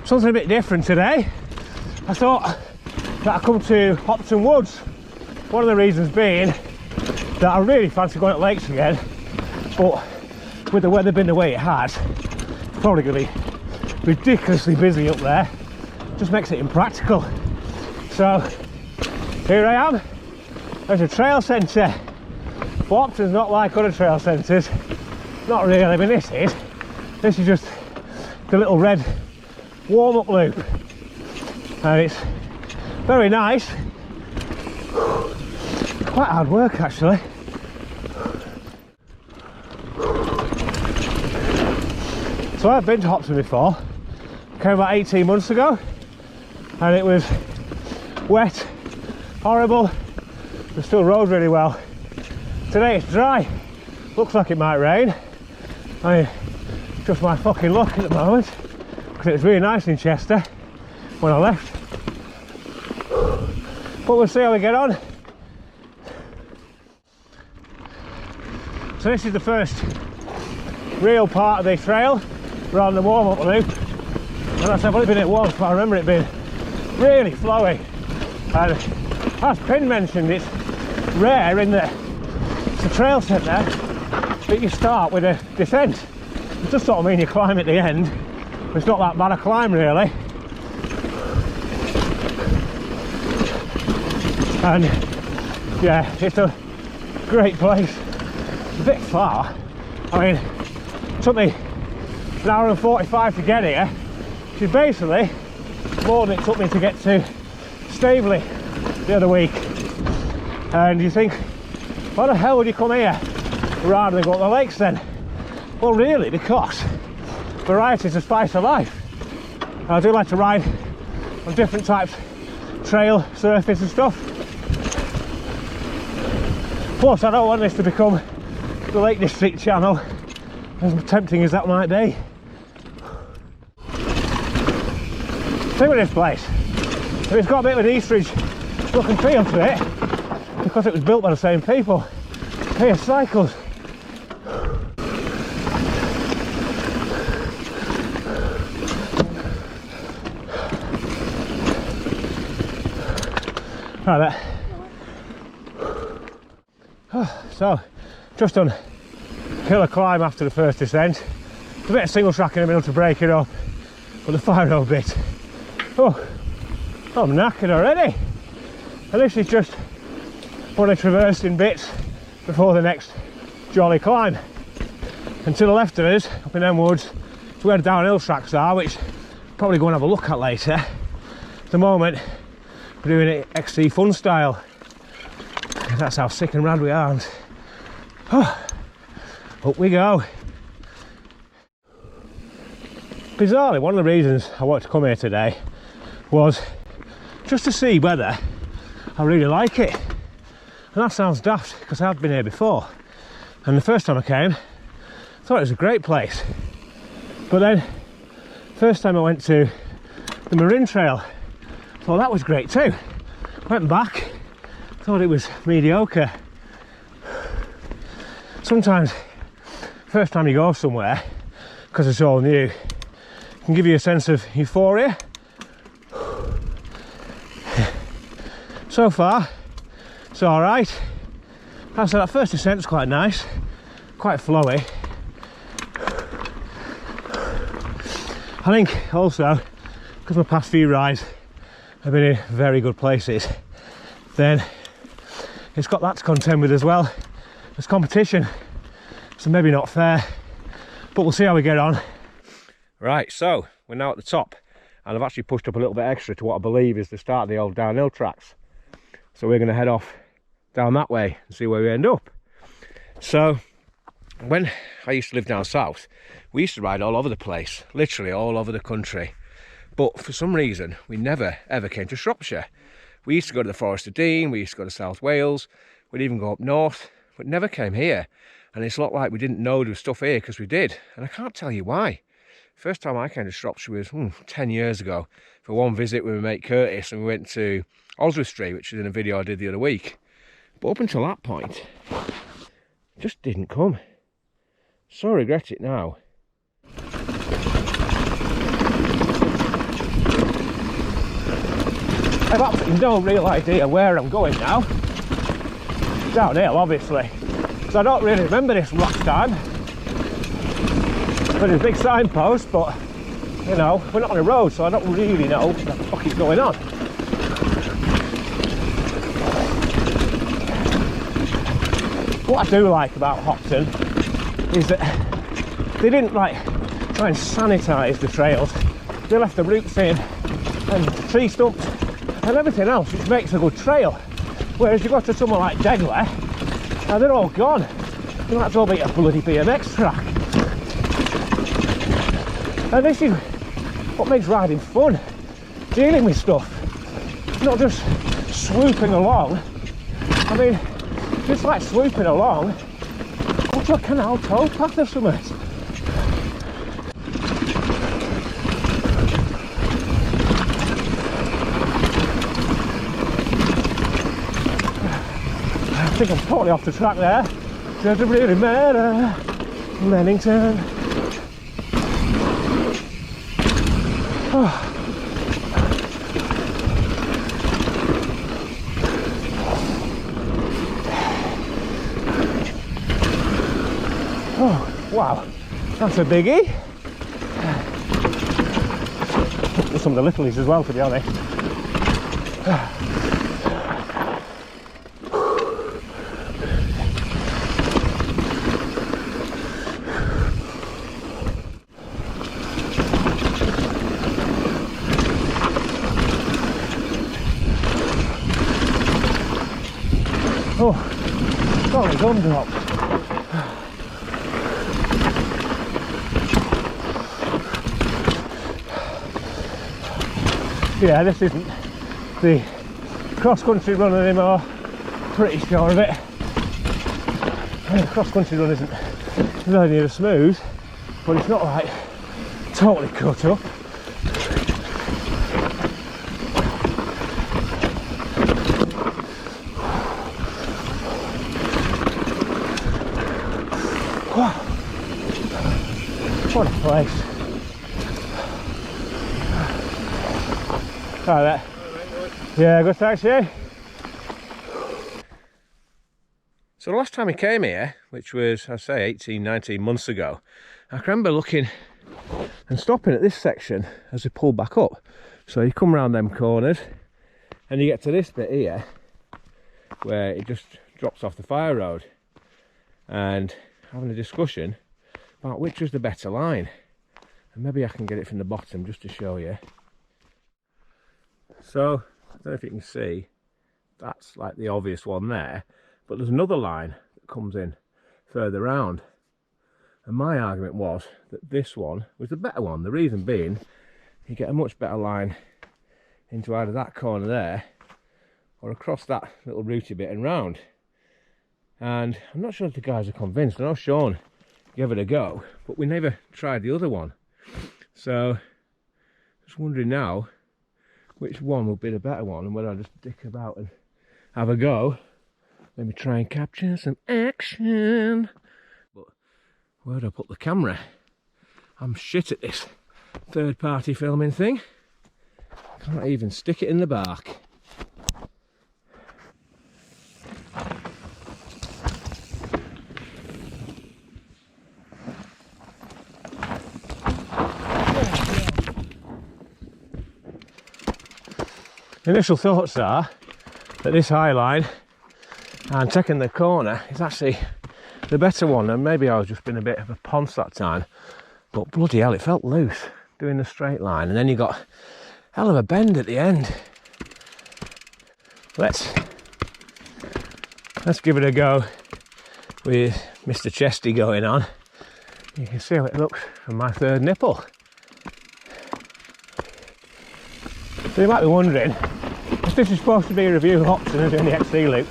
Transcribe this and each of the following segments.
something a bit different today. I thought that I'd come to Hopton Woods. One of the reasons being that I really fancy going to lakes again, but with the weather being the way it has, it's probably going to be ridiculously busy up there. Just makes it impractical. So here I am. There's a trail centre. Hopton's not like other trail centres. Not really. I mean, this is just the little red warm-up loop, and it's very nice. Quite hard work actually. So I've been to Hopton before. Came about 18 months ago, and it was wet, horrible, but still rode really well. Today it's dry. Looks like it might rain. I mean, just my fucking luck at the moment, because it was really nice in Chester when I left. But we'll see how we get on. So this is the first real part of the trail around the warm-up loop. And I've only been it once, but I remember it being really flowy. And as Pin mentioned, it's rare in the trail centre that you start with a descent. It does sort of mean you climb at the end, but it's not that bad a climb really. And yeah, it's a great place. It's a bit far. I mean, it took me an hour and 45 to get here, which is basically more than it took me to get to Staveley the other week. And you think, why the hell would you come here rather than go to the lakes then? Well, really, because variety is the spice of life. And I do like to ride on different types of trail, surface and stuff. Plus, I don't want this to become the Lake District channel, as tempting as that might be. Think of this place. It's got a bit of an Eastridge look and feel to it, because it was built by the same people. Pearce Cycles. Right there. So, just done hill climb after the first descent. A bit of single track in the middle to break it up, but the final bit. Oh, I'm knackered already. And this is just one of the traversing bits before the next jolly climb. And to the left of us, up in them woods, is where the downhill tracks are, which I'll probably go and have a look at later. At the moment, we're doing it XC fun style. That's how sick and rad we are. And, up we go. Bizarrely, one of the reasons I wanted to come here today was just to see whether I really like it. And that sounds daft, because I've been here before. And the first time I came, I thought it was a great place. But then, first time I went to the Marine Trail, I thought that was great too. Went back, thought it was mediocre. Sometimes, first time you go somewhere, because it's all new, it can give you a sense of euphoria. So far, it's alright. I said that first descent was quite nice, quite flowy. I think also, because my past few rides have been in very good places, then it's got that to contend with as well. There's competition, so maybe not fair, but we'll see how we get on. Right, so we're now at the top, and I've actually pushed up a little bit extra to what I believe is the start of the old downhill tracks. So we're going to head off down that way and see where we end up. So when I used to live down south, we used to ride all over the place, literally all over the country. But for some reason, we never ever came to Shropshire. We used to go to the Forest of Dean, we used to go to South Wales, we'd even go up north, but never came here. And it's not like we didn't know there was stuff here, because we did. And I can't tell you why. First time I came to Shropshire was 10 years ago for one visit with my mate Curtis, and we went to Oswestry, which is in a video I did the other week. But up until that point, just didn't come. So I regret it now. I've absolutely no real idea where I'm going now. Downhill, obviously. So I don't really remember this last time. There's a big signpost, but you know, we're not on a road, so I don't really know what the fuck is going on. What I do like about Hopton is that they didn't like try and sanitise the trails. They left the roots in and the tree stumps and everything else, which makes a good trail. Whereas you go to somewhere like Degler and they're all gone. You might as well be a bloody BMX track. And this is what makes riding fun, dealing with stuff, not just swooping along. I mean, just like swooping along onto a canal towpath or something. I think I'm totally off the track there. Doesn't really matter. Leamington. Oh. Oh, wow, that's a biggie. There's some of the littlies as well, to be honest. Oh, sorry, gumdrop. Yeah, this isn't the cross-country run anymore, pretty sure of it. Cross-country run isn't really near smooth, but it's not like totally cut up. What a place. Try that. Yeah, good, thanks, yeah. So the last time we came here, which was, I'd say 18, 19 months ago, I can remember looking and stopping at this section as we pulled back up. So you come around them corners and you get to this bit here where it just drops off the fire road, and having a discussion about which was the better line. And maybe I can get it from the bottom just to show you. So, I don't know if you can see, that's like the obvious one there, but there's another line that comes in further round. And my argument was that this one was the better one. The reason being, you get a much better line into either that corner there or across that little rooty bit and round. And I'm not sure if the guys are convinced. I know Sean gave it a go, but we never tried the other one. So, just wondering now which one would be the better one, and whether I just dick about and have a go. Let me try and capture some action. But where do I put the camera? I'm shit at this third-party filming thing. Can't even stick it in the bark. Initial thoughts are that this high line and taking the corner is actually the better one, and maybe I was just being a bit of a ponce that time, but bloody hell, it felt loose doing the straight line, and then you got hell of a bend at the end. Let's give it a go with Mr. Chesty going on. You can see how it looks from my third nipple. So you might be wondering, if this is supposed to be a review of Hopton and doing the XC loop,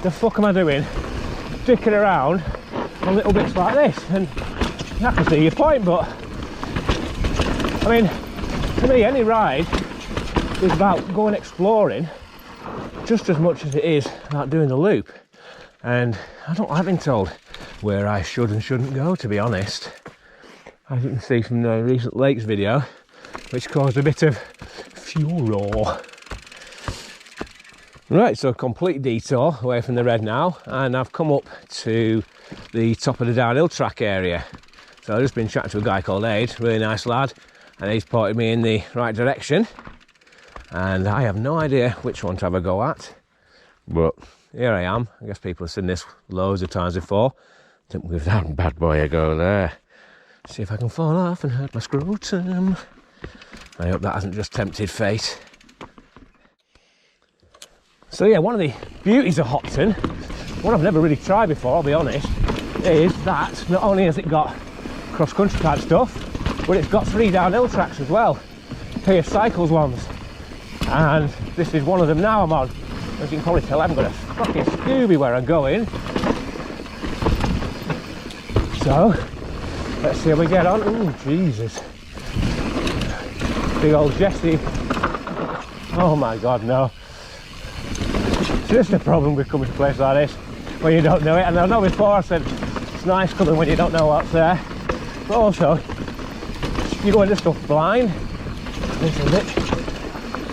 the fuck am I doing dicking around on little bits like this? And I can see your point, but I mean, to me any ride is about going exploring just as much as it is about doing the loop. And I don't like being told where I should and shouldn't go, to be honest. As you can see from the recent lakes video, which caused a bit of furore. Right, so complete detour away from the red now, and I've come up to the top of the downhill track area. So I've just been chatting to a guy called Aid, really nice lad, and he's pointed me in the right direction. And I have no idea which one to have a go at, but here I am. I guess people have seen this loads of times before. I think we've had a bad boy a go there. See if I can fall off and hurt my scrotum. I hope that hasn't just tempted fate. So yeah, one of the beauties of Hopton, one I've never really tried before, I'll be honest, is that not only has it got cross-country type stuff, but it's got 3 downhill tracks as well, Pearce Cycles ones, and this is one of them now I'm on. As you can probably tell, I haven't got a fucking Scooby where I'm going. So, let's see how we get on. Oh Jesus. Big old Jessie. Oh my God, no. It's just a problem with coming to a place like this when you don't know it. And I know before I said it's nice coming when you don't know what's there, but also you go into stuff blind. It's a bit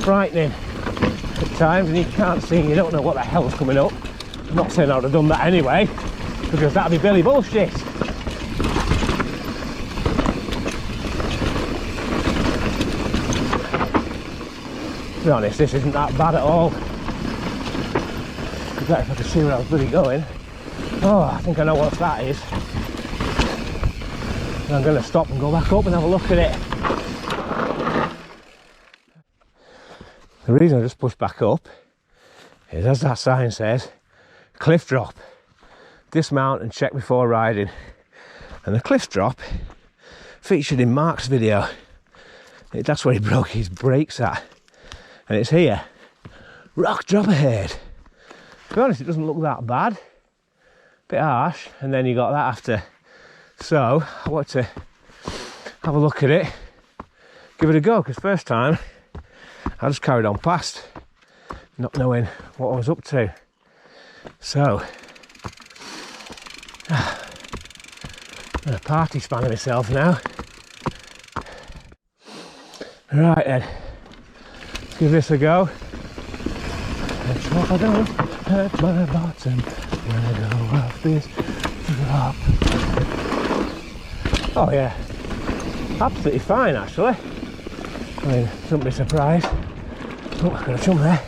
frightening at times, and you can't see, you don't know what the hell's coming up. I'm not saying I would have done that anyway, because that'd be Billy bullshit. To be honest, this isn't that bad at all. If I could see where I was bloody going. Oh, I think I know what that is. And I'm going to stop and go back up and have a look at it. The reason I just pushed back up is, as that sign says, cliff drop. Dismount and check before riding. And the cliff drop featured in Mark's video. That's where he broke his brakes at. And it's here. Rock drop ahead. To be honest, it doesn't look that bad. Bit harsh, and then you got that after. So I want to have a look at it, give it a go, because first time I just carried on past, not knowing what I was up to. So I'm a party spanner myself now. Right then, let's give this a go. Let's hope I don't hurt my bottom when I go off this drop. Oh yeah, absolutely fine actually. I mean, don't be surprised. Oh, I've got a jump there.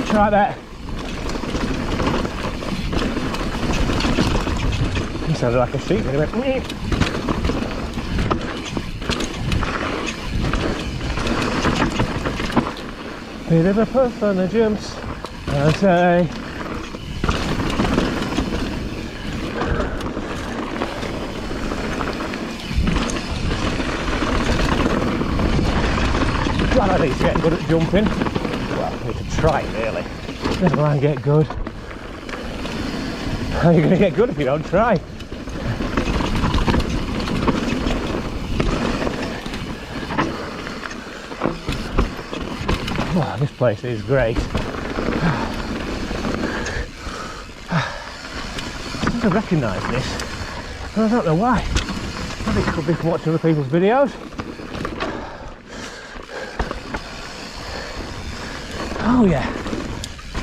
Try that. He sounded like a sheep. He went, meep. Bit of a puff on the jumps, I'll say. God, I need to get good at jumping. Well, I need to try really. Never mind get good. How are you going to get good if you don't try? Oh, this place is great. I think I recognise this, but I don't know why. I think it could be from watching other people's videos. Oh yeah,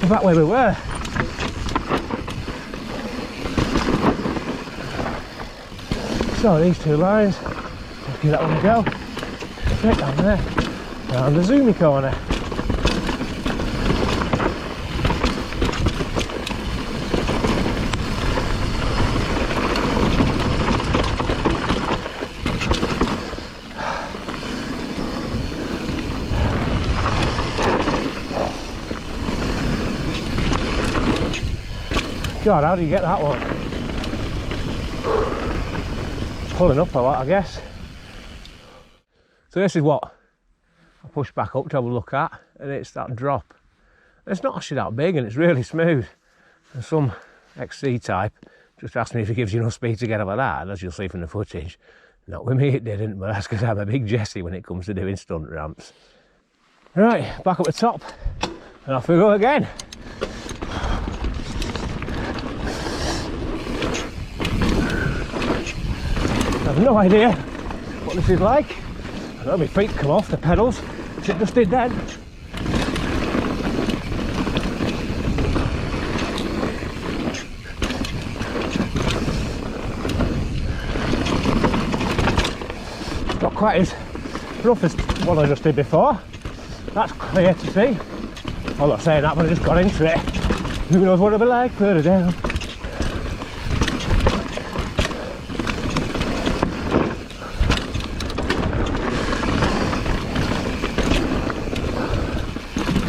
back where we were. So these 2 lines, let's give that one a go. Straight down there, down the zoomy corner. God, how do you get that one? Pulling up a lot, I guess. So this is what I pushed back up to have a look at, and it's that drop. It's not actually that big, and it's really smooth. And some XC type just asked me if it gives you enough speed to get over that, and as you'll see from the footage, not with me it didn't, but that's because I'm a big Jessie when it comes to doing stunt ramps. Right, back up the top, and off we go again. I have no idea what this is like. I know my feet come off the pedals, which it just did then. not quite as rough as what I just did before. That's clear to see. I'm not saying that, but I just got into it. Who knows what it'll be like further down.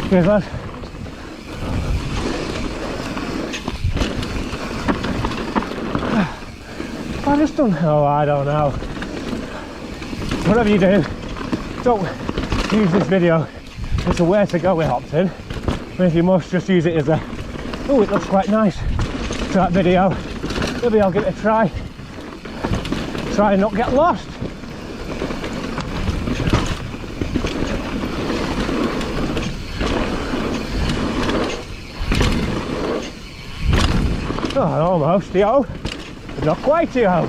Cheers, lad. I just don't know, I don't know. Whatever you do, don't use this video as a way to go with Hopton. But if you must, just use it as a, oh, it looks quite nice, type video. Maybe I'll give it a try. Try and not get lost. Oh, almost, yo. Not quite, yo.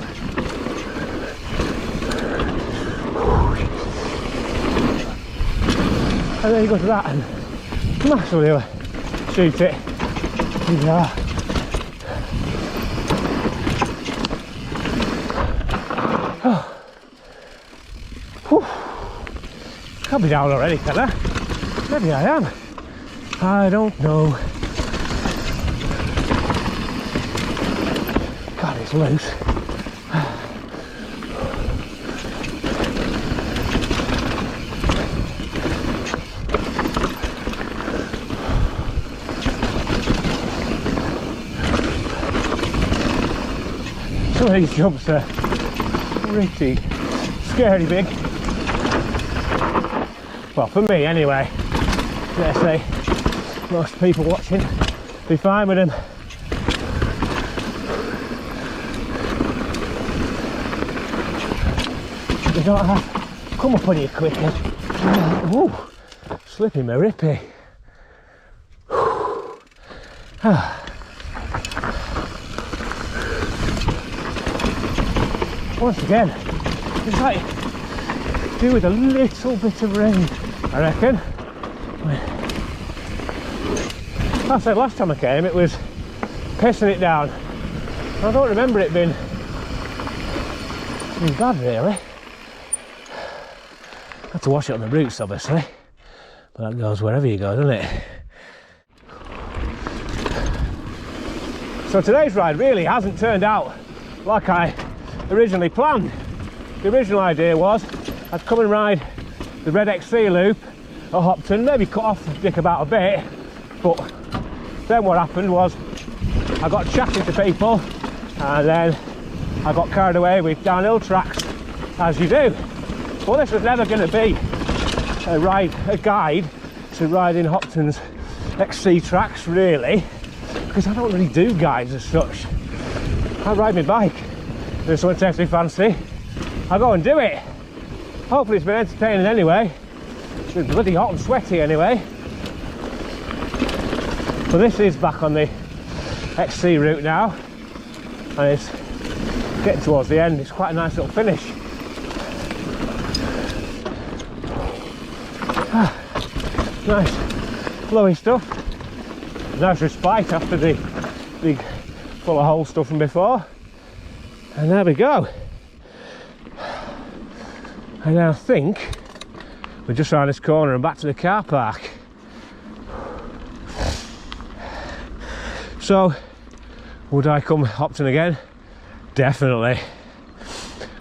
And then you go to that and massively shoot it. Here we are. Oh. Can't be down already, can I? Maybe I am. I don't know. God, it's loose. Some of these jumps are pretty scary big. Well, for me anyway. Let's say most people watching be fine with them. They don't have come up on you quicker. Ooh, slipping my rippy. Once again, it's like do with a little bit of rain, I reckon. Like I said last time I came, it was pissing it down. I don't remember it being bad really. Had to wash it on the roots obviously, but that goes wherever you go, doesn't it? So today's ride really hasn't turned out like I originally planned. The original idea was I'd come and ride the Red XC loop at Hopton, maybe cut off the dick about a bit, but then what happened was I got chatting to people and then I got carried away with downhill tracks, as you do. Well, this was never going to be a guide to riding Hopton's XC tracks really, because I don't really do guides as such. I ride my bike. If someone takes me fancy, I go and do it. Hopefully it's been entertaining anyway. It's been bloody hot and sweaty anyway. But this is back on the XC route now, and it's getting towards the end. It's quite a nice little finish. Nice flowy stuff. Nice respite after the big full of hole stuff from before. And there we go. I now think we're just around this corner and back to the car park. So, would I come Hopton again? Definitely.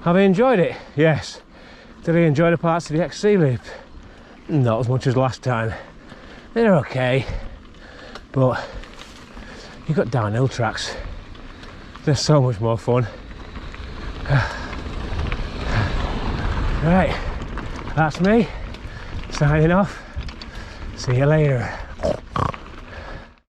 Have I enjoyed it? Yes. Did I enjoy the parts of the XC loop? Not as much as last time. They're okay, but you've got downhill tracks. They're so much more fun. Right, that's me signing off. See you later.